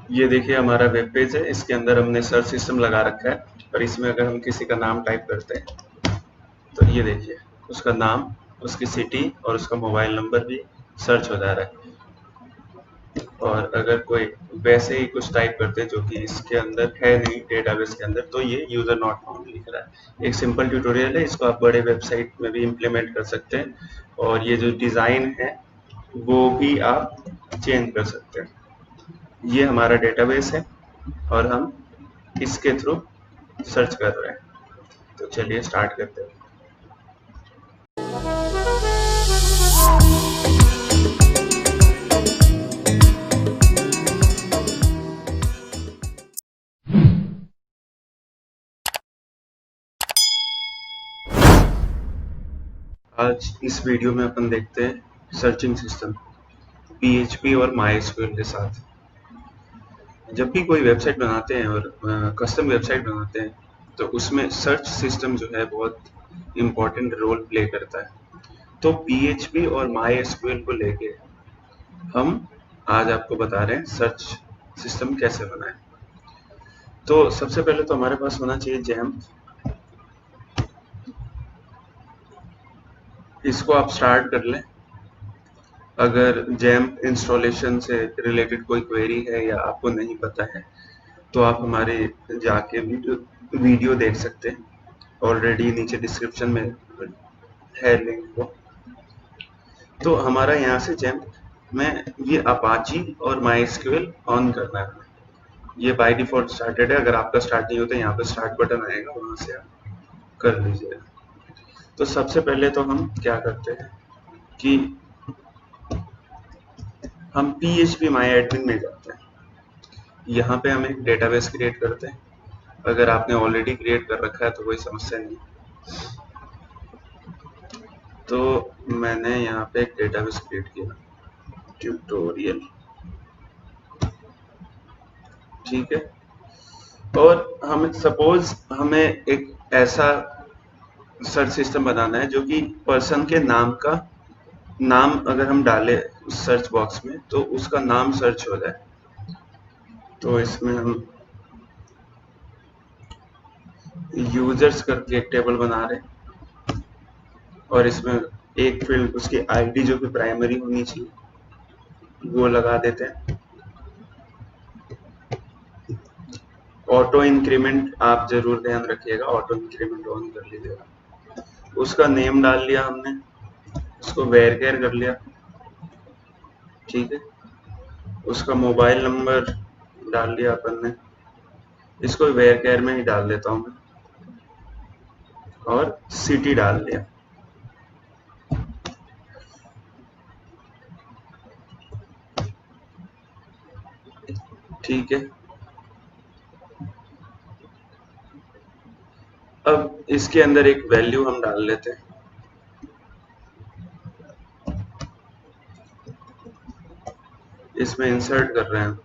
ये देखिए हमारा वेब पेज है। इसके अंदर हमने सर्च सिस्टम लगा रखा है और इसमें अगर हम किसी का नाम टाइप करते हैं तो ये देखिए उसका नाम, उसकी सिटी और उसका मोबाइल नंबर भी सर्च हो जा रहा है। और अगर कोई वैसे ही कुछ टाइप करते हैं जो कि इसके अंदर है नहीं डेटाबेस के अंदर, तो ये यूजर नॉट फाउंड लिख रहा है। एक सिंपल ट्यूटोरियल है, इसको आप बड़े वेबसाइट में भी इम्प्लीमेंट कर सकते हैं और ये जो डिज़ाइन है वो भी आप चेंज कर सकते हैं। ये हमारा डेटाबेस है और हम इसके थ्रू सर्च कर रहे हैं। तो चलिए स्टार्ट करते हैं। आज इस वीडियो में अपन देखते हैं सर्चिंग सिस्टम PHP और MySQL के साथ। जब भी कोई वेबसाइट बनाते हैं और कस्टम वेबसाइट बनाते हैं तो उसमें सर्च सिस्टम जो है बहुत इम्पोर्टेंट रोल प्ले करता है। तो PHP और MySQL को लेके हम आज आपको बता रहे हैं सर्च सिस्टम कैसे बनाएं। तो सबसे पहले तो हमारे पास होना चाहिए जैम्प। इसको आप स्टार्ट कर लें। अगर जैम्प इंस्टॉलेशन से रिलेटेड कोई क्वेरी है या आपको नहीं पता है तो आप हमारे जाके वीडियो देख सकते हैं। ऑलरेडी नीचे डिस्क्रिप्शन में है लिंक वो। तो हमारा यहाँ से जैम्प में ये अपाची और MySQL ऑन करना है। ये बाय डिफॉल्ट स्टार्टेड है। अगर आपका स्टार्ट नहीं होता, यहाँ पे स्टार्ट बटन आएगा, वहां से आप कर लीजिएगा। तो सबसे पहले तो हम क्या करते हैं कि हम PHP माई एडमिन में जाते हैं। यहाँ पे हम एक डेटाबेस क्रिएट करते हैं। अगर आपने ऑलरेडी क्रिएट कर रखा है तो कोई समस्या नहीं। तो मैंने यहाँ पे एक डेटाबेस क्रिएट किया, ट्यूटोरियल, ठीक है। और हम सपोज हमें एक ऐसा सर्च सिस्टम बनाना है जो कि पर्सन के नाम का नाम अगर हम डालें उस सर्च बॉक्स में तो उसका नाम सर्च हो जाए। तो इसमें हम यूजर्स करके एक टेबल बना रहे हैं और इसमें एक फील्ड उसकी आईडी जो कि प्राइमरी होनी चाहिए वो लगा देते हैं। ऑटो इंक्रीमेंट आप जरूर ध्यान रखिएगा, ऑटो इंक्रीमेंट ऑन कर लीजिएगा। उसका नेम डाल लिया हमने, उसको वेरकेयर कर लिया, ठीक है। उसका मोबाइल नंबर डाल लिया अपन ने, इसको वेरकेयर में ही डाल देता हूँ मैं, और सिटी डाल दिया, ठीक है। अब इसके अंदर एक वैल्यू हम डाल लेते हैं। इसमें इंसर्ट कर रहे हैं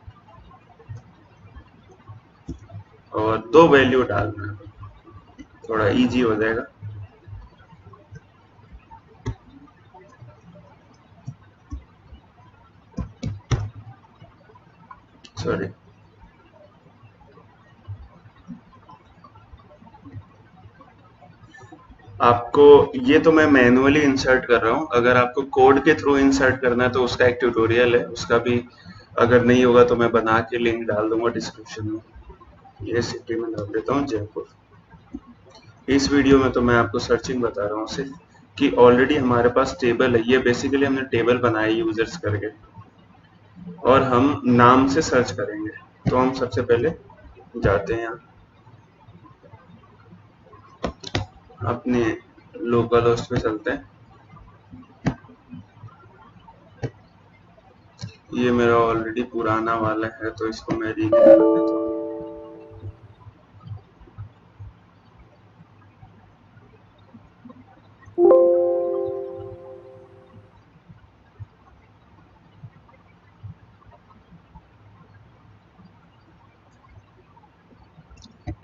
और 2 वैल्यू डाल रहे हैं, थोड़ा इजी हो जाएगा। सॉरी, आपको ये तो मैं मैनुअली इंसर्ट कर रहा हूँ। अगर आपको कोड के थ्रू इंसर्ट करना है तो उसका एक ट्यूटोरियल है, उसका भी अगर नहीं होगा तो मैं बना के लिंक डाल दूंगा डिस्क्रिप्शन में। ये सिटी में डाल देता हूँ जयपुर। इस वीडियो में तो मैं आपको सर्चिंग बता रहा हूँ सिर्फ कि ऑलरेडी हमारे पास टेबल है। ये बेसिकली हमने टेबल बनाया यूजर्स करके और हम नाम से सर्च करेंगे। तो हम सबसे पहले जाते हैं यहाँ अपने लोकल होस्ट पे चलते हैं। ये मेरा ऑलरेडी पुराना वाला है तो इसको मैं रीनेम कर देता हूँ।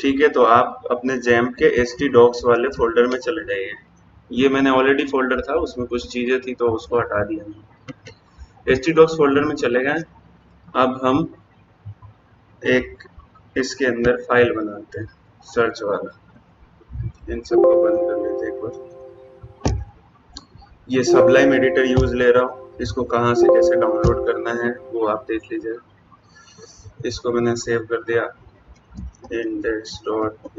ठीक है, तो आप अपने जैम्प के htdocs वाले फोल्डर में चले जाइए। ये मैंने ऑलरेडी फोल्डर था, उसमें कुछ चीजें थी तो उसको हटा दिया मैंने। htdocs फोल्डर में चले गए। अब हम एक इसके अंदर फाइल बनाते हैं सर्च वाला, इन सबको बंद कर लेते हैं एक बार। ये सबलाइम एडिटर यूज ले रहा हूँ, इसको कहाँ से कैसे डाउनलोड करना है वो आप देख लीजिए। इसको मैंने सेव कर दिया index.php,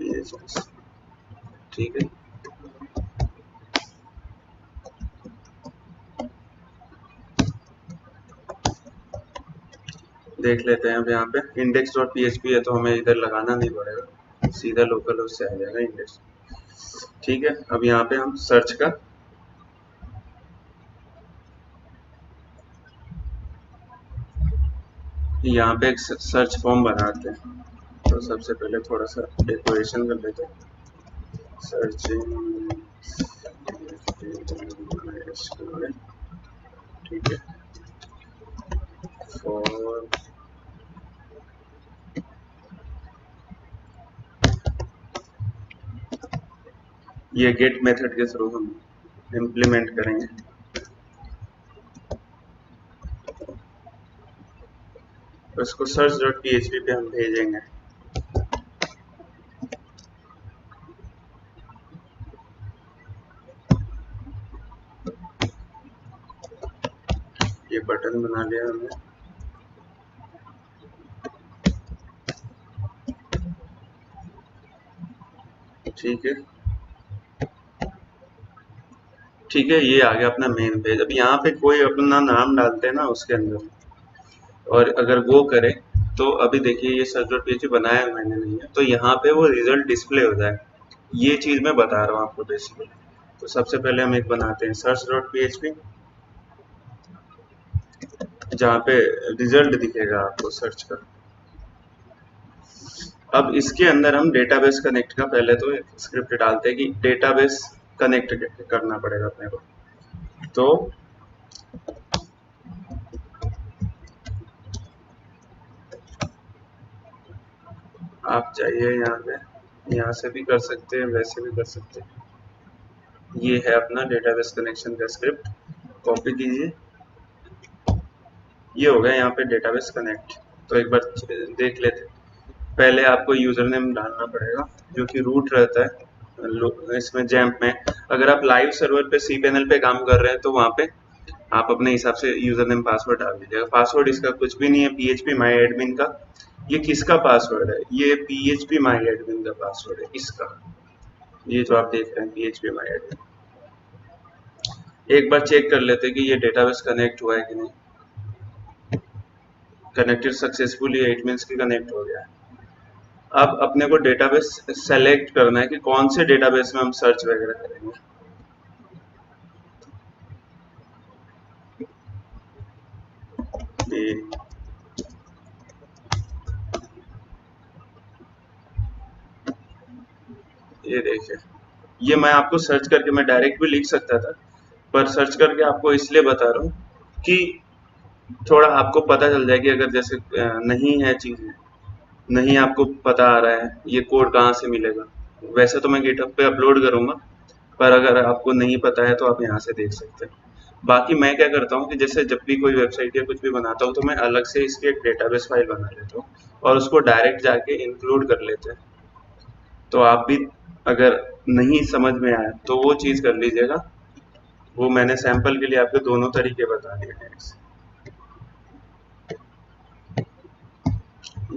ठीक है। देख लेते हैं अब यहाँ पे index.php है तो हमें इधर लगाना नहीं पड़ेगा, सीधा लोकल होस्ट से आ जाएगा इंडेक्स। ठीक है, अब यहाँ पे हम सर्च का यहाँ पे एक सर्च फॉर्म बनाते हैं। तो सबसे पहले थोड़ा सा डेकोरेशन कर लेते हैं। सर्चिंग, ठीक है, फॉर ये गेट मेथड के थ्रू हम इम्प्लीमेंट करेंगे। उसको search.php पे हम भेजेंगे। ये बटन बना लिया हमने। ठीक है, ठीक है, ये आ गया अपना मेन पेज। अब यहाँ पे कोई अपना नाम डालते हैं ना उसके अंदर, और अगर वो करे तो अभी देखिए ये search.php बनाया मैंने नहीं है, तो यहाँ पे वो रिजल्ट डिस्प्ले हो जाए, ये चीज मैं बता रहा हूँ आपको बेसिकली। तो सबसे पहले हम एक बनाते हैं search.php, जहाँ पे रिजल्ट दिखेगा आपको सर्च का। अब इसके अंदर हम डेटाबेस कनेक्ट का पहले तो स्क्रिप्ट डालते हैं कि डेटाबेस कनेक्ट करना पड़ेगा अपने को। तो आप जाइए यहाँ पे, यहाँ से भी कर सकते हैं, वैसे भी कर सकते हैं। ये है अपना डेटाबेस कनेक्शन का स्क्रिप्ट, कॉपी कीजिए। ये हो गया यहाँ पे डेटाबेस कनेक्ट। तो एक बार देख लेते हैं। पहले आपको यूजर नेम डालना पड़ेगा जो कि रूट रहता है इसमें जैम्प में। अगर आप लाइव सर्वर पे cpanel पे काम कर रहे हैं तो वहाँ पे आप अपने हिसाब से यूजर नेम पासवर्ड डाल दीजिएगा। पासवर्ड इसका कुछ भी नहीं है, php my admin का। ये किसका पासवर्ड है? ये php my admin का पासवर्ड है इसका, ये जो आप देख रहे हैं php my admin। एक बार चेक कर लेते हैं कि ये डेटाबेस कनेक्ट हुआ है कि नहीं। कनेक्टेड सक्सेसफुली, इट मींस कि कनेक्ट हो गया है। अब अपने को डेटाबेस सेलेक्ट करना है कि कौन से डेटाबेस में हम सर्च वगैरह करेंगे। ये देखिए, ये मैं आपको सर्च करके मैं डायरेक्ट भी लिख सकता था, पर सर्च करके आपको इसलिए बता रहा हूँ कि थोड़ा आपको पता चल जाए कि अगर जैसे नहीं है चीज़ें, नहीं आपको पता आ रहा है ये कोड कहाँ से मिलेगा। वैसे तो मैं गिटहब पे अपलोड करूँगा, पर अगर आपको नहीं पता है तो आप यहाँ से देख सकते हैं। बाकी मैं क्या करता हूँ कि जैसे जब भी कोई वेबसाइट या कुछ भी बनाता हूँ तो मैं अलग से इसकी एक डेटाबेस फाइल बना लेता हूँ और उसको डायरेक्ट जाके इंक्लूड कर लेते हैं। तो आप भी अगर नहीं समझ में आया तो वो चीज़ कर लीजिएगा। वो मैंने सैंपल के लिए आपको दोनों तरीके बता दिए हैं।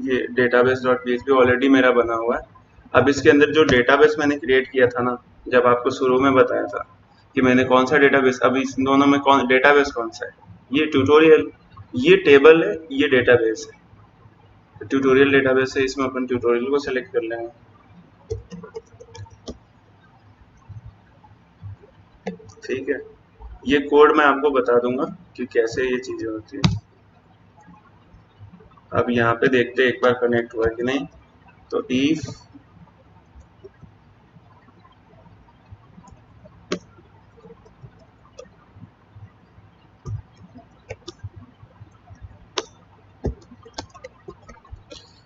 ये database.php ऑलरेडी मेरा बना हुआ है। अब इसके अंदर जो डेटाबेस मैंने क्रिएट किया था ना, जब आपको शुरू में बताया था कि मैंने कौन सा डेटाबेस, अब इस दोनों में कौन डेटाबेस कौन सा है? ये ट्यूटोरियल, ये टेबल है, ये डेटाबेस है। ट्यूटोरियल डेटाबेस है, इसमें अपन ट्यूटोरियल को सेलेक्ट कर लेंगे। ठीक है, ये कोड मैं आपको बता दूंगा कि कैसे ये चीजें होती है। अब यहाँ पे देखते हैं एक बार कनेक्ट हुआ कि नहीं। तो इफ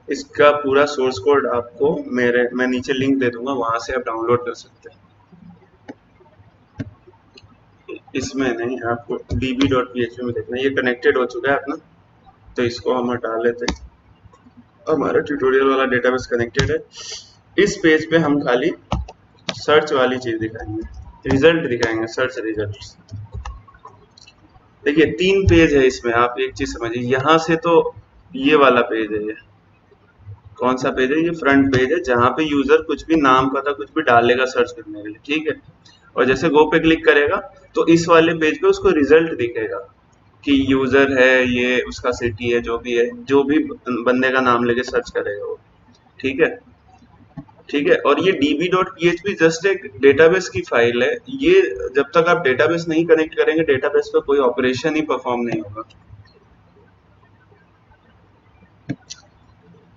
इसका पूरा सोर्स कोड आपको मैं नीचे लिंक दे दूंगा, वहां से आप डाउनलोड कर सकते हैं। इसमें नहीं, आपको db.php में देखना। ये कनेक्टेड हो चुका है अपना, तो इसको हम हटा लेते हैं। हमारा ट्यूटोरियल वाला डेटाबेस कनेक्टेड है। इस पेज पे हम खाली सर्च वाली चीज दिखाएंगे, रिजल्ट दिखाएंगे, सर्च रिजल्ट्स। देखिए 3 पेज है इसमें, आप एक चीज समझिए, यहाँ से तो ये वाला पेज है, ये कौन सा पेज है, ये फ्रंट पेज है जहाँ पे यूजर कुछ भी नाम पता कुछ भी डालेगा सर्च करने के लिए, ठीक है। और जैसे गो पे क्लिक करेगा तो इस वाले पेज पे उसको रिजल्ट दिखेगा कि यूजर है, ये उसका सिटी है, जो भी बंदे का नाम लेके सर्च करेगा वो, ठीक है। ठीक है, और ये db.php जस्ट एक डेटाबेस की फाइल है। ये जब तक आप डेटाबेस नहीं कनेक्ट करेंगे डेटाबेस पे कोई ऑपरेशन ही परफॉर्म नहीं होगा।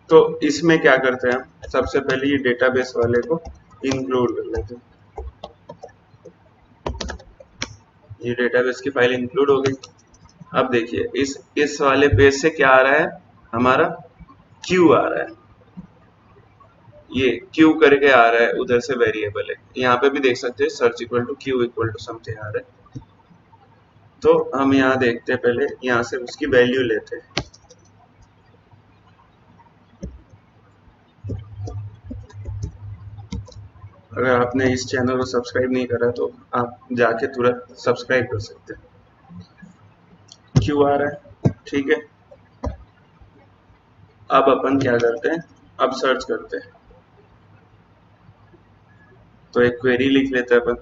तो इसमें क्या करते हैं, सबसे पहले ये डेटाबेस वाले को इंक्लूड कर लेते हैं। ये डेटाबेस की फाइल इंक्लूड हो गई। अब देखिए इस वाले पेज से क्या आ रहा है, हमारा क्यू आ रहा है, ये क्यू करके आ रहा है, उधर से वेरिएबल है। यहाँ पे भी देख सकते हैं search equal to Q equal to something आ रहा है। तो हम यहाँ देखते हैं, पहले यहाँ से उसकी वैल्यू लेते हैं। अगर आपने इस चैनल को सब्सक्राइब नहीं करा तो आप जाके तुरंत सब्सक्राइब कर सकते हैं। क्यू आ रहा है, ठीक है। अब अपन क्या करते हैं, अब सर्च करते हैं। तो एक क्वेरी लिख लेते हैं अपन,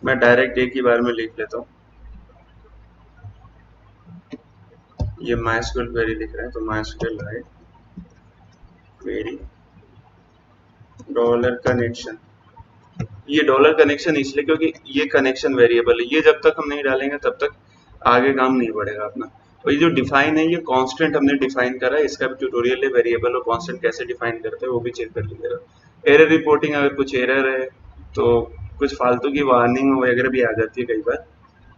मैं डायरेक्ट एक ही बार में लिख लेता हूँ। ये माइस्क्यूएल क्वेरी लिख रहे हैं तो माइस्क्यूएल है क्वेरी डॉलर कनेक्शन। ये डॉलर कनेक्शन इसलिए क्योंकि ये कनेक्शन वेरिएबल है, ये जब तक हम नहीं डालेंगे तब तक आगे काम नहीं बढ़ेगा अपना। और ये जो डिफाइन है, ये कांस्टेंट हमने डिफाइन करा है, इसका भी ट्यूटोरियल है, वेरिएबल और कांस्टेंट कैसे डिफाइन करते हैं वो भी चेक कर लीजिएगा। एरर रिपोर्टिंग, अगर कुछ एरर है तो कुछ फालतू की वार्निंग वगैरह भी आ जाती है कई बार,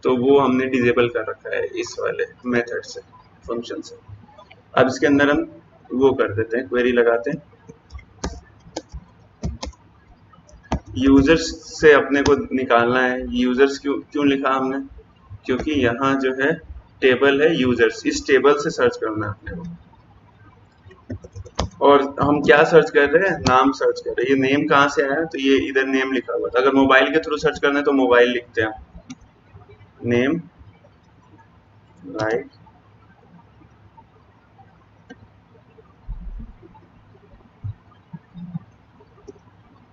तो वो हमने डिजेबल कर रखा है इस वाले मेथड से, फंक्शन से। अब इसके अंदर हम वो कर देते हैं, क्वेरी लगाते हैं। यूजर्स से अपने को निकालना है, यूजर्स क्यों क्यों लिखा हमने, क्योंकि यहाँ जो है टेबल है यूजर्स, इस टेबल से सर्च करना है अपने को। और हम क्या सर्च कर रहे हैं, नाम सर्च कर रहे हैं। ये नेम कहाँ से आया, तो ये इधर नेम लिखा हुआ था। अगर मोबाइल के थ्रू सर्च करना है तो मोबाइल लिखते हैं, नेम राइट।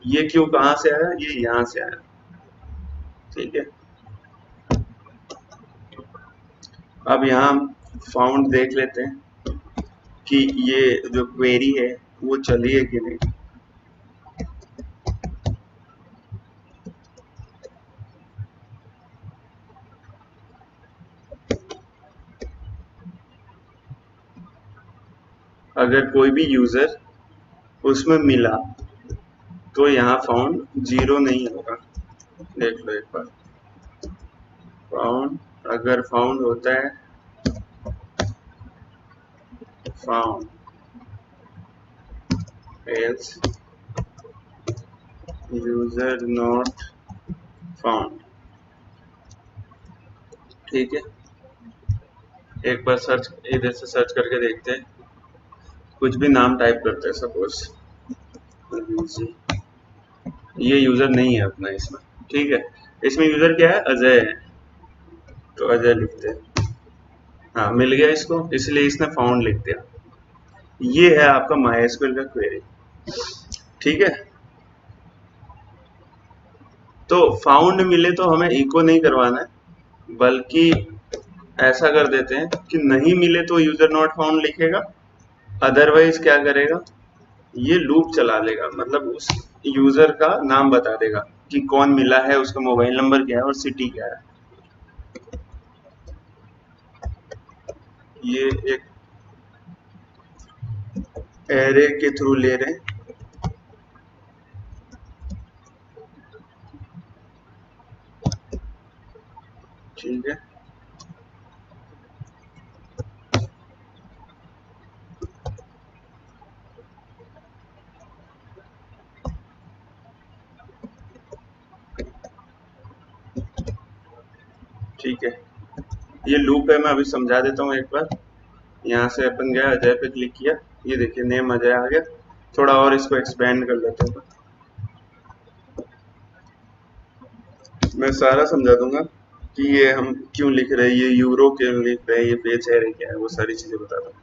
ये क्यों कहाँ से आया, ये यहाँ से आया, ठीक है। अब यहाँ हम फाउंड देख लेते हैं कि ये जो क्वेरी है वो चली है कि नहीं। अगर कोई भी यूजर उसमें मिला तो यहाँ फाउंड 0 नहीं होगा। देख लो एक बार, फाउंड अगर फाउंड होता है, found else user not found, ठीक है। एक बार सर्च इधर से सर्च करके देखते हैं, कुछ भी नाम टाइप करते हैं, सपोज ये यूजर नहीं है अपना इसमें, ठीक है। इसमें यूजर क्या है, अजय है, तो अजय लिखते हैं। हाँ मिल गया इसको, इसलिए इसने फाउंड लिख दिया। ये है आपका MySQL का क्वेरी, ठीक है। तो फाउंड मिले तो हमें इको नहीं करवाना है, बल्कि ऐसा कर देते हैं कि नहीं मिले तो यूजर नॉट फाउंड लिखेगा, अदरवाइज क्या करेगा, ये लूप चला लेगा, मतलब उस यूजर का नाम बता देगा कि कौन मिला है, उसका मोबाइल नंबर क्या है और सिटी क्या है। ये एक एरे के थ्रू ले रहे हैं, ठीक है। ठीक है, ये लूप है, मैं अभी समझा देता हूँ एक बार। यहाँ से अपन गया अजय पे क्लिक किया, ये देखिए नेम अजय आ गया। थोड़ा और इसको एक्सपेंड कर लेते हैं, मैं सारा समझा दूंगा कि ये हम क्यों लिख रहे हैं, ये यूरो क्यों लिख रहे हैं, ये पेज है क्या है, वो सारी चीजें बता दूंगा।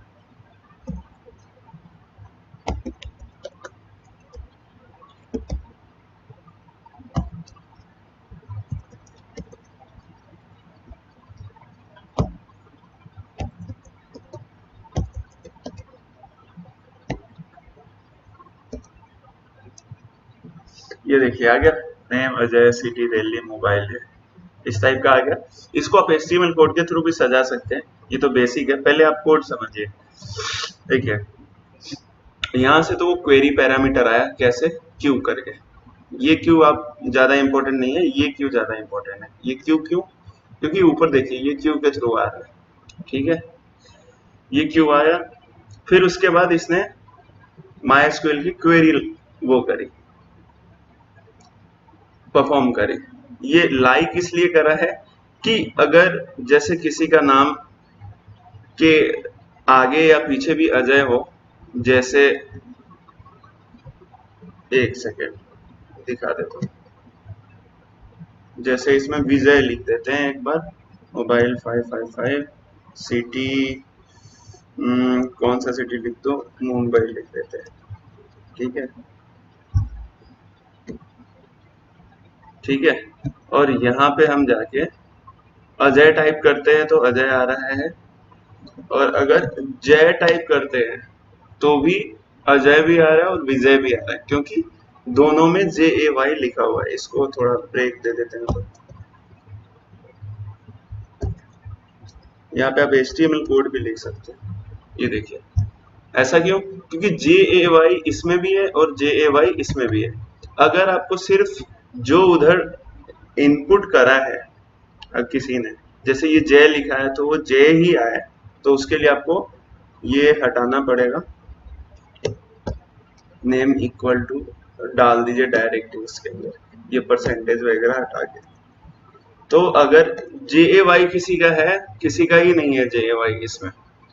ये देखिए आ गया name Ajay, city Delhi, mobile है, इस टाइप का आ गया। इसको आप HTML कोड के थ्रू भी सजा सकते हैं, ये तो बेसिक है, पहले आप कोड समझिए। ठीक है, यहाँ से तो वो क्वेरी पैरामीटर आया कैसे, क्यू करके। ये क्यू आप ज्यादा इंपॉर्टेंट नहीं है, ये क्यू ज्यादा इंपॉर्टेंट है। ये क्यू क्यों, क्योंकि ऊपर देखिए ये क्यू के थ्रू आ रहा है। ठीक है, ये क्यू आया, फिर उसके बाद इसने MySQL की क्वेरी वो करी, परफॉर्म करी। ये लाइक इसलिए करा है कि अगर जैसे किसी का नाम के आगे या पीछे भी अजय हो, जैसे एक सेकेंड दिखा देता हूँ, जैसे इसमें विजय लिख देते हैं एक बार, मोबाइल 555, सिटी कौन सा सिटी लिख दो, मुंबई लिख देते हैं। ठीक है, ठीक है, और यहाँ पे हम जाके अजय टाइप करते हैं तो अजय आ रहा है, और अगर जय टाइप करते हैं तो भी अजय भी आ रहा है और विजय भी आ रहा है, क्योंकि दोनों में JAY लिखा हुआ है। इसको थोड़ा ब्रेक दे देते हैं, तो यहाँ पे आप HTML कोड भी लिख सकते हैं। ये देखिए, ऐसा क्यों, क्योंकि JAY इसमें भी है और JAY इसमें भी है। अगर आपको सिर्फ जो उधर इनपुट करा है, अब किसी ने जैसे ये जय लिखा है तो वो जय ही आया है, तो उसके लिए आपको ये हटाना पड़ेगा, नेम इक्वल टू डाल दीजिए डायरेक्ट इसके अंदर, ये परसेंटेज वगैरह हटा के। तो अगर JAY किसी का है, किसी का ही नहीं है JAY इसमें,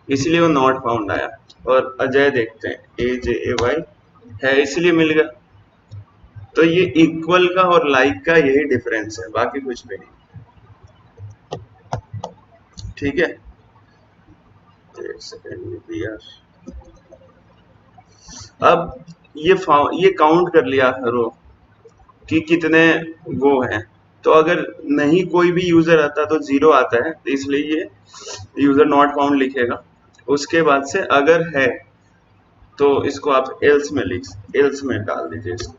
इसलिए वो नॉट फाउंड आया। और अजय देखते हैं AJAY है, इसलिए मिल गया। तो ये इक्वल का और लाइक का यही डिफरेंस है, बाकी कुछ भी नहीं। ठीक है, एक सेकेंड यार, अब ये काउंट कर लिया रो कि कितने वो हैं। तो अगर नहीं कोई भी यूजर आता तो 0 आता है, तो इसलिए ये यूजर नॉट फाउंड लिखेगा। उसके बाद से अगर है तो इसको आप एल्स में डाल दीजिए इसको।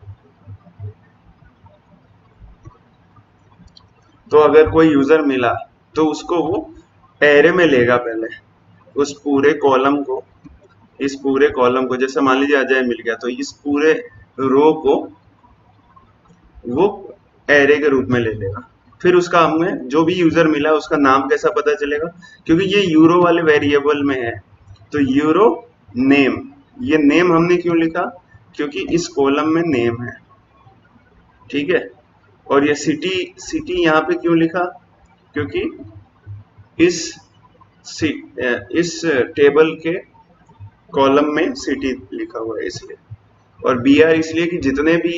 तो अगर कोई यूजर मिला तो उसको वो एरे में लेगा पहले, उस पूरे कॉलम को, इस पूरे कॉलम को, जैसे मान लीजिए अजय मिल गया तो इस पूरे रो को वो एरे के रूप में ले लेगा। फिर उसका हमें जो भी यूजर मिला उसका नाम कैसा पता चलेगा, क्योंकि ये यूरो वाले वेरिएबल में है, तो यूरो नेम, ये नेम हमने क्यों लिखा, क्योंकि इस कॉलम में नेम है। ठीक है, और ये सिटी यहाँ पे क्यों लिखा, क्योंकि इस इस टेबल के कॉलम में सिटी लिखा हुआ है इसलिए। और BR इसलिए कि जितने भी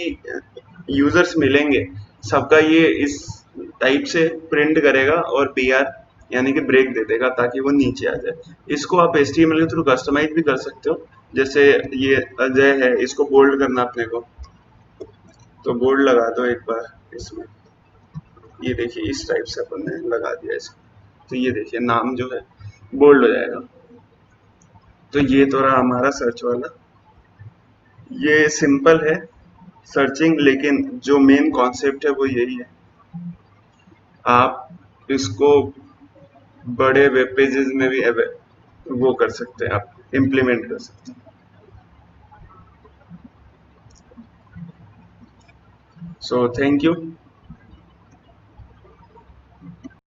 यूजर्स मिलेंगे सबका ये इस टाइप से प्रिंट करेगा और BR यानी कि ब्रेक दे देगा ताकि वो नीचे आ जाए। इसको आप HTML के थ्रू कस्टमाइज भी कर सकते हो, जैसे ये अजय है, इसको बोल्ड करना अपने को, तो बोल्ड लगा दो एक बार इसमें। ये देखिए इस टाइप से अपन ने लगा दिया इसको, तो ये देखिए नाम जो है बोल्ड हो जाएगा। तो ये तो रहा हमारा सर्च वाला, ये सिंपल है सर्चिंग, लेकिन जो मेन कॉन्सेप्ट है वो यही है। आप इसको बड़े वेब पेजेस में भी वो कर सकते हैं, आप इम्प्लीमेंट कर सकते हैं। So thank you.